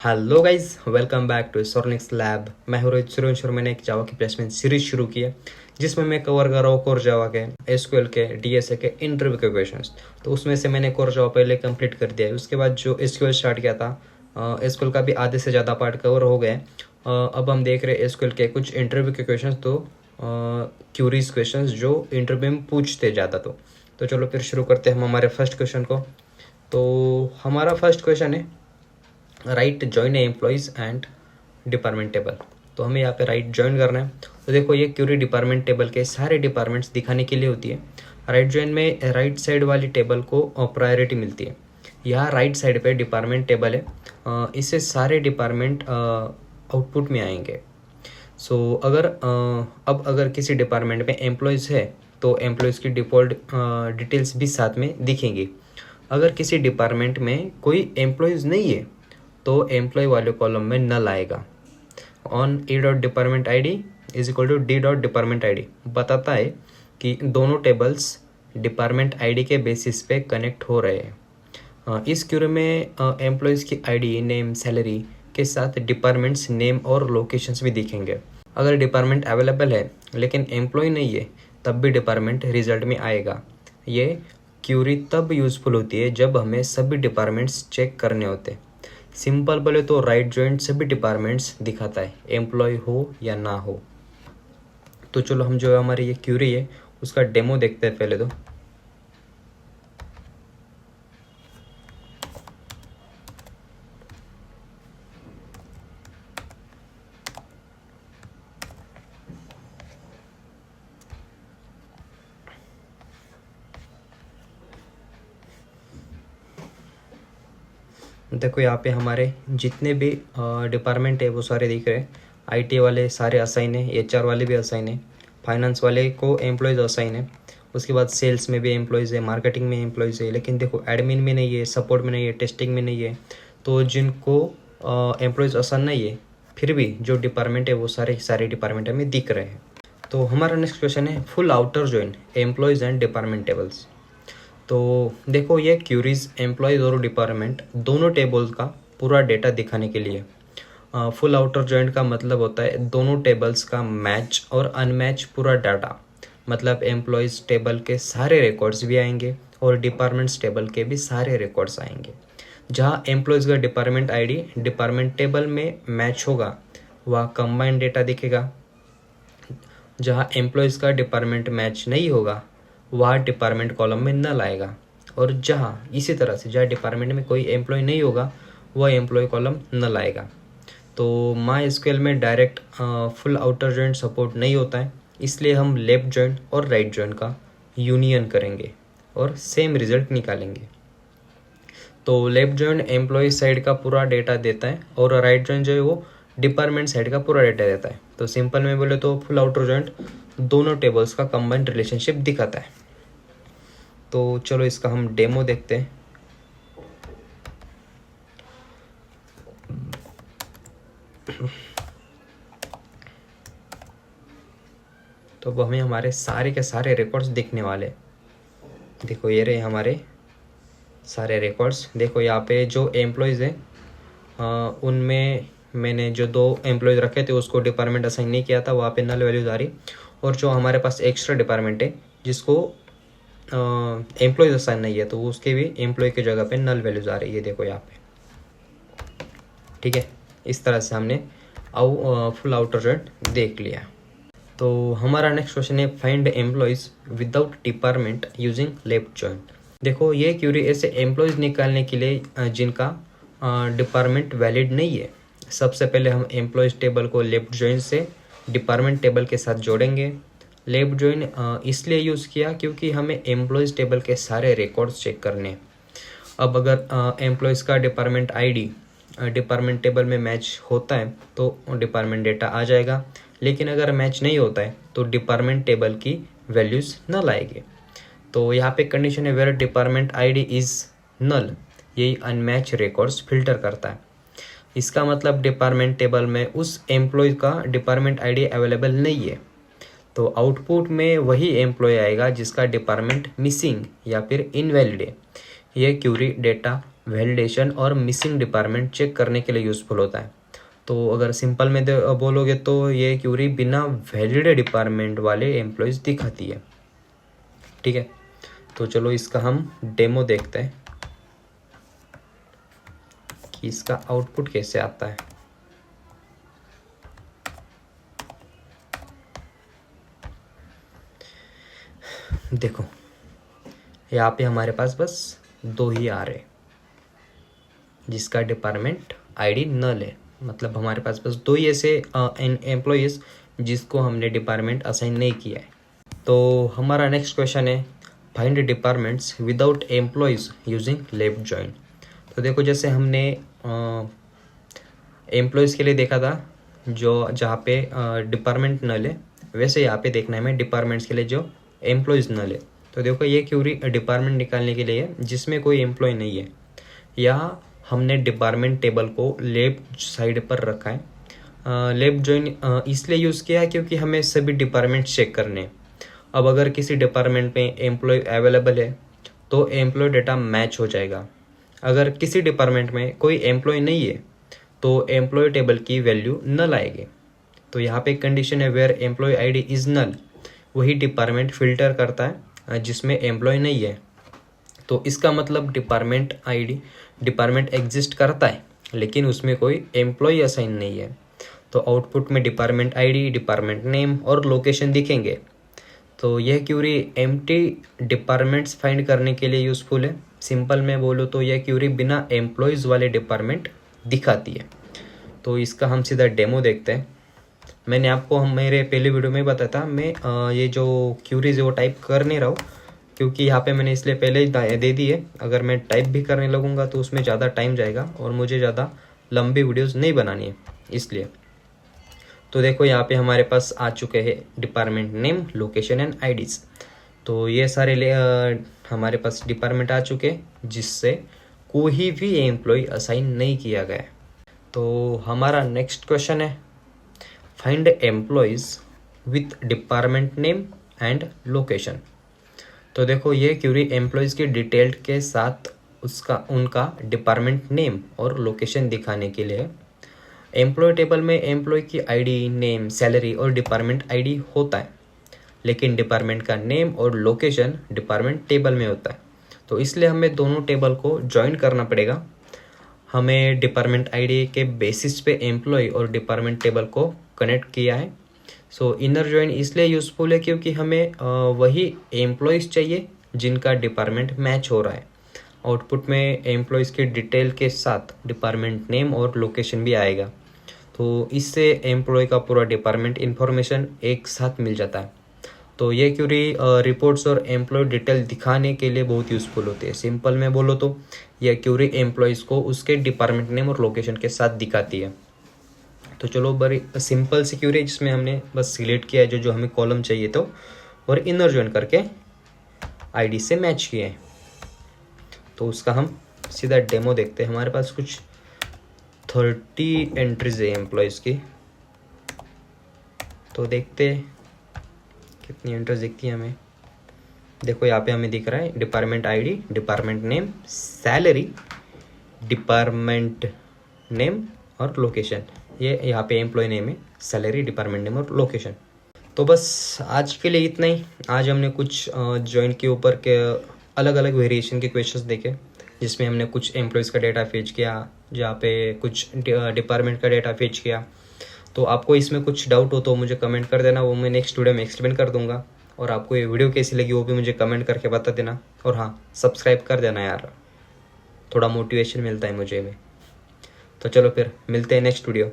Hello guys, welcome back to Sornix lab. मैं हूँ रोहित सुरेश। मैंने एक जावा की प्लेसमेंट सीरीज शुरू की है जिसमें मैं कवर कर रहा हूँ कोर जावा के, एसक्यूएल के, डीएसए के इंटरव्यू के क्वेश्चंस। तो उसमें से मैंने कोर जावा पहले कंप्लीट कर दिया है। उसके बाद जो एसक्यूएल स्टार्ट किया था, एसक्यूएल का भी आधे से ज़्यादा पार्ट कवर हो गए। अब हम देख रहे हैं एसक्यूएल के कुछ इंटरव्यू के क्वेश्चन, तो क्यूरीज क्वेश्चन जो इंटरव्यू में पूछते ज़्यादा। तो चलो फिर शुरू करते हैं हम हमारे फर्स्ट क्वेश्चन को। तो हमारा फर्स्ट क्वेश्चन है, right join employees and department table. तो हमें यहाँ पे राइट ज्वाइन करना है। तो देखो, ये क्यूरी डिपार्टमेंट टेबल के सारे डिपार्टमेंट्स दिखाने के लिए होती है। राइट ज्वाइन में राइट साइड वाली टेबल को प्रायोरिटी मिलती है। यहाँ राइट साइड पे डिपार्टमेंट टेबल है, इससे सारे डिपार्टमेंट आउटपुट में आएंगे। सो अब अगर किसी डिपार्टमेंट में एम्प्लॉयज़ है तो एम्प्लॉयज़ की डिफ़ॉल्ट डिटेल्स भी साथ में दिखेंगी। अगर किसी डिपार्टमेंट में कोई एम्प्लॉयज़ नहीं है तो एम्प्लॉय वाले कॉलम में नल आएगा। On A dot department I D is equal to D dot department I D बताता है कि दोनों टेबल्स डिपार्टमेंट आईडी के बेसिस पे कनेक्ट हो रहे हैं। इस क्यूरी में एम्प्लॉयज़ की आईडी, नेम, सैलरी के साथ डिपार्टमेंट्स नेम और लोकेशंस भी दिखेंगे। अगर डिपार्टमेंट अवेलेबल है लेकिन एम्प्लॉय नहीं है तब भी डिपार्टमेंट रिजल्ट में आएगा। ये क्यूरी तब यूज़फुल होती है जब हमें सभी डिपार्टमेंट्स चेक करने होते हैं। सिंपल बोले तो राइट जॉइंट सभी डिपार्टमेंट्स दिखाता है, एम्प्लॉय हो या ना हो। तो चलो हम जो हमारी ये क्यूरी है उसका डेमो देखते हैं पहले। तो देखो, यहाँ पे हमारे जितने भी डिपार्टमेंट है वो सारे दिख रहे हैं। आईटी वाले सारे असाइन है, एचआर वाले भी असाइन है, फाइनेंस वाले को एम्प्लॉयज़ असाइन है। उसके बाद सेल्स में भी एम्प्लॉयज़ है, मार्केटिंग में एम्प्लॉयज़ है। लेकिन देखो, एडमिन में नहीं है, सपोर्ट में नहीं है, टेस्टिंग में नहीं है। तो जिनको एम्प्लॉयज़ असाइन नहीं है फिर भी जो डिपार्टमेंट है वो सारे डिपार्टमेंट हमें दिख रहे हैं। तो हमारा नेक्स्ट क्वेश्चन है, full outer join employees and department tables. तो देखो, ये क्यूरीज एम्प्लॉयज़ और डिपार्टमेंट दोनों टेबल्स का पूरा डेटा दिखाने के लिए। फुल आउटर जॉइंट का मतलब होता है दोनों टेबल्स का मैच और अनमैच पूरा डाटा। मतलब एम्प्लॉयज़ टेबल के सारे रिकॉर्ड्स भी आएंगे और डिपार्टमेंट्स टेबल के भी सारे रिकॉर्ड्स आएंगे। जहाँ एम्प्लॉयज़ का डिपार्टमेंट आईडी डिपार्टमेंट टेबल में मैच होगा वह कंबाइंड डेटा दिखेगा। जहाँ एम्प्लॉयज़ का डिपार्टमेंट मैच नहीं होगा वह डिपार्टमेंट कॉलम में नल आएगा। और जहाँ इसी तरह से जहाँ डिपार्टमेंट में कोई एम्प्लॉय नहीं होगा वह एम्प्लॉय कॉलम नल आएगा। तो माई एसक्यूएल में direct full outer joint support नहीं होता है, इसलिए हम लेफ्ट जॉइंट और राइट जॉइंट का यूनियन करेंगे और सेम रिजल्ट निकालेंगे। तो लेफ्ट जॉइंट एम्प्लॉय साइड का पूरा डेटा देता है और राइट जॉइंट जो है वो डिपार्टमेंट साइड का पूरा डेटा देता है। तो सिंपल में बोले तो फुल आउटर जॉइंट दोनों टेबल्स का कंबाइंड रिलेशनशिप दिखाता है। तो चलो इसका हम डेमो देखते हैं। तो अब हमें हमारे सारे के सारे रिकॉर्ड्स दिखने वाले। देखो, ये रहे हमारे सारे रिकॉर्ड्स। देखो, यहाँ पे जो एम्प्लॉयज़ हैं उनमें मैंने जो 2 एम्प्लॉयज़ रखे थे उसको डिपार्टमेंट असाइन नहीं किया था, वहाँ पे नल वैल्यूज आ रही। और जो हमारे पास एक्स्ट्रा डिपार्टमेंट है जिसको एम्प्लॉयज़ असाइन नहीं है तो उसके भी एम्प्लॉय की जगह पे नल वैल्यूज आ रही है। देखो यहाँ पे, ठीक है। इस तरह से हमने फुल आउटर जॉइंट देख लिया। तो हमारा नेक्स्ट क्वेश्चन है, find employees without department using left joint. देखो, ये क्यूरी ऐसे एम्प्लॉयज़ निकालने के लिए जिनका डिपार्टमेंट वैलिड नहीं है। सबसे पहले हम एम्प्लॉयज़ टेबल को लेफ्ट जॉइन से डिपार्टमेंट टेबल के साथ जोड़ेंगे। लेफ्ट जॉइन इसलिए यूज़ किया क्योंकि हमें एम्प्लॉयज़ टेबल के सारे रिकॉर्ड्स चेक करने हैं। अब अगर एम्प्लॉयज़ का डिपार्टमेंट आईडी डिपार्टमेंट टेबल में मैच होता है तो डिपार्टमेंट डेटा आ जाएगा। लेकिन अगर मैच नहीं होता है तो डिपार्टमेंट टेबल की वैल्यूज़ नल आएगी। तो यहाँ पे कंडीशन है वेयर डिपार्टमेंट आईडी इज़ नल, यही अनमैच रिकॉर्ड्स फिल्टर करता है। इसका मतलब डिपार्टमेंट टेबल में उस एम्प्लॉय का डिपार्टमेंट आईडी अवेलेबल नहीं है। तो आउटपुट में वही एम्प्लॉय आएगा जिसका डिपार्टमेंट मिसिंग या फिर इनवैलिड है। ये क्यूरी डेटा वैलिडेशन और मिसिंग डिपार्टमेंट चेक करने के लिए यूज़फुल होता है। तो अगर सिंपल में बोलोगे तो ये क्यूरी बिना वैलिड डिपार्टमेंट वाले एम्प्लॉयज़ दिखाती है। ठीक है, तो चलो इसका हम डेमो देखते हैं कि इसका आउटपुट कैसे आता है। देखो यहाँ पे हमारे पास बस 2 ही आ रहे जिसका डिपार्टमेंट आईडी नल है, मतलब हमारे पास बस 2 ही ऐसे एम्प्लॉयज़ जिसको हमने डिपार्टमेंट असाइन नहीं किया है। तो हमारा नेक्स्ट क्वेश्चन है find departments without employees using left join. तो देखो जैसे हमने एम्प्लॉयज़ के लिए देखा था जो जहाँ पे डिपार्टमेंट नल है, वैसे यहाँ पे देखना है हमें डिपार्टमेंट्स के लिए जो एम्प्लॉयज़ नल है। तो देखो ये क्यूरी डिपार्टमेंट निकालने के लिए है जिसमें कोई एम्प्लॉय नहीं है। यहाँ हमने डिपार्टमेंट टेबल को लेफ्ट साइड पर रखा है। लेफ्ट जॉइन इसलिए यूज़ किया है क्योंकि हमें सभी डिपार्टमेंट चेक करने हैं। अब अगर किसी डिपार्टमेंट में एम्प्लॉय अवेलेबल है तो एम्प्लॉय डेटा मैच हो जाएगा। अगर किसी डिपार्टमेंट में कोई एम्प्लॉय नहीं है तो एम्प्लॉय टेबल की वैल्यू नल आएगी। तो यहाँ पे कंडीशन है where employee ID is null, वही डिपार्टमेंट फिल्टर करता है जिसमें एम्प्लॉय नहीं है। तो इसका मतलब डिपार्टमेंट एग्जिस्ट करता है लेकिन उसमें कोई एम्प्लॉय असाइन नहीं है। तो आउटपुट में डिपार्टमेंट आईडी, डिपार्टमेंट नेम और लोकेशन दिखेंगे। तो यह क्यूरी एम्प्टी डिपार्टमेंट्स फाइंड करने के लिए यूज़फुल है। सिंपल में बोलो तो यह क्यूरी बिना एम्प्लॉयज़ वाले डिपार्टमेंट दिखाती है। तो इसका हम सीधा डेमो देखते हैं। मैंने आपको मेरे पहले वीडियो में बताया था मैं ये जो क्यूरीज है वो टाइप कर नहीं रहा हूँ क्योंकि यहाँ पे मैंने इसलिए पहले ही दे दी है। अगर मैं टाइप भी करने लगूँगा तो उसमें ज़्यादा टाइम जाएगा और मुझे ज़्यादा लंबी वीडियोस नहीं बनानी है इसलिए। तो देखो यहाँ पे हमारे पास आ चुके हैं department name, location and IDs. तो ये सारे हमारे पास डिपार्टमेंट आ चुके हैं जिससे कोई भी एम्प्लॉय असाइन नहीं किया गया। तो हमारा नेक्स्ट क्वेश्चन है find employees with department name and location. तो देखो ये क्यूरी एम्प्लॉयज़ की डिटेल्ड के साथ उनका डिपार्टमेंट नेम और लोकेशन दिखाने के लिए। एम्प्लॉय टेबल में एम्प्लॉय की आईडी, नेम, सैलरी और डिपार्टमेंट आईडी होता है लेकिन डिपार्टमेंट का नेम और लोकेशन डिपार्टमेंट टेबल में होता है। तो इसलिए हमें दोनों टेबल को ज्वाइन करना पड़ेगा। हमें डिपार्टमेंट आईडी के बेसिस पे एम्प्लॉय और डिपार्टमेंट टेबल को कनेक्ट किया है। सो इनर ज्वाइन इसलिए यूज़फुल है क्योंकि हमें वही एम्प्लॉयज़ चाहिए जिनका डिपार्टमेंट मैच हो रहा है। आउटपुट में एम्प्लॉयज़ की डिटेल के साथ डिपार्टमेंट नेम और लोकेशन भी आएगा। तो इससे एम्प्लॉय का पूरा डिपार्टमेंट इन्फॉर्मेशन एक साथ मिल जाता है। तो ये क्यूरी रिपोर्ट्स और एम्प्लॉय डिटेल दिखाने के लिए बहुत यूज़फुल होती है। सिंपल में बोलो तो यह क्यूरी एम्प्लॉयज़ को उसके डिपार्टमेंट नेम और लोकेशन के साथ दिखाती है। तो चलो बड़ी सिंपल सी क्यूरी जिसमें हमने बस सिलेक्ट किया है जो हमें कॉलम चाहिए तो और इनर ज्वाइन करके आईडी से मैच किए हैं। तो उसका हम सीधा डेमो देखते हैं। हमारे पास कुछ 30 एंट्रीज है एम्प्लॉयज़ की। तो देखते कितनी एंट्रीज दिखती है हमें। देखो यहाँ पे हमें दिख रहा है department ID, department name, salary, department name और लोकेशन। ये यहाँ पे एम्प्लॉय नेम है, सैलरी, डिपार्टमेंट नेम और लोकेशन। तो बस आज के लिए इतना ही। आज हमने कुछ जॉइन के ऊपर के अलग अलग वेरिएशन के क्वेश्चंस देखे जिसमें हमने कुछ एम्प्लॉयज़ का डेटा फेच किया, जहाँ पे कुछ डिपार्टमेंट का डेटा फेच किया। तो आपको इसमें कुछ डाउट हो तो मुझे कमेंट कर देना, वो मैं नेक्स्ट वीडियो में एक्सप्लेन कर दूंगा। और आपको ये वीडियो कैसी लगी वो भी मुझे कमेंट करके बता देना। और हाँ, सब्सक्राइब कर देना यार, थोड़ा मोटिवेशन मिलता है मुझे भी। तो चलो फिर मिलते हैं नेक्स्ट वीडियो।